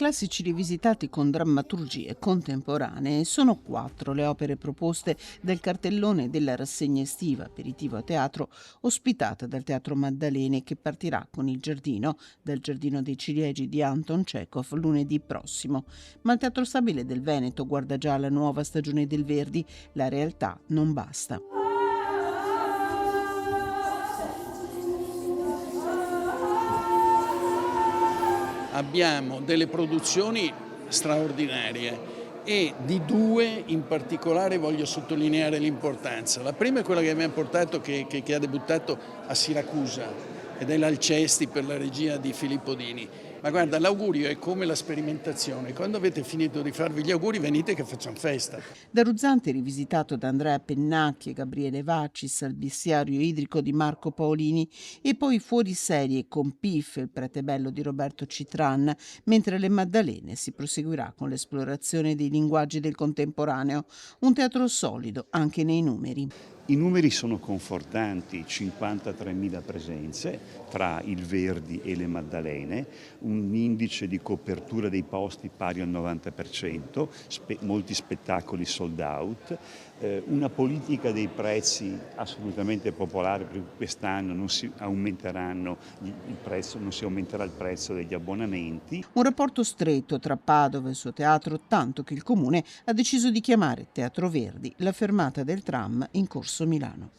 Classici rivisitati con drammaturgie contemporanee sono 4 le opere proposte dal cartellone della rassegna estiva Aperitivo a Teatro, ospitata dal Teatro Maddalene, che partirà con Il Giardino, dal Giardino dei Ciliegi di Anton Chekhov, lunedì prossimo. Ma il Teatro Stabile del Veneto guarda già alla nuova stagione del Verdi. La realtà non basta. Abbiamo delle produzioni straordinarie e di due in particolare voglio sottolineare l'importanza. La prima è quella che abbiamo portato, che ha debuttato a Siracusa, ed è l'Alcesti per la regia di Filippo Dini. Ma guarda, l'augurio è come la sperimentazione: quando avete finito di farvi gli auguri venite che facciamo festa. Da Ruzzante, rivisitato da Andrea Pennacchi e Gabriele Vaccis, al bestiario idrico di Marco Paolini, e poi Fuori serie con Pif, il prete bello di Roberto Citran, mentre Le Maddalene si proseguirà con l'esplorazione dei linguaggi del contemporaneo, un teatro solido anche nei numeri. I numeri sono confortanti: 53.000 presenze tra il Verdi e le Maddalene, un indice di copertura dei posti pari al 90%, molti spettacoli sold out, una politica dei prezzi assolutamente popolare, perché quest'anno non si aumenteranno non si aumenterà il prezzo degli abbonamenti. Un rapporto stretto tra Padova e il suo teatro, tanto che il comune ha deciso di chiamare Teatro Verdi la fermata del tram in Corso Milano.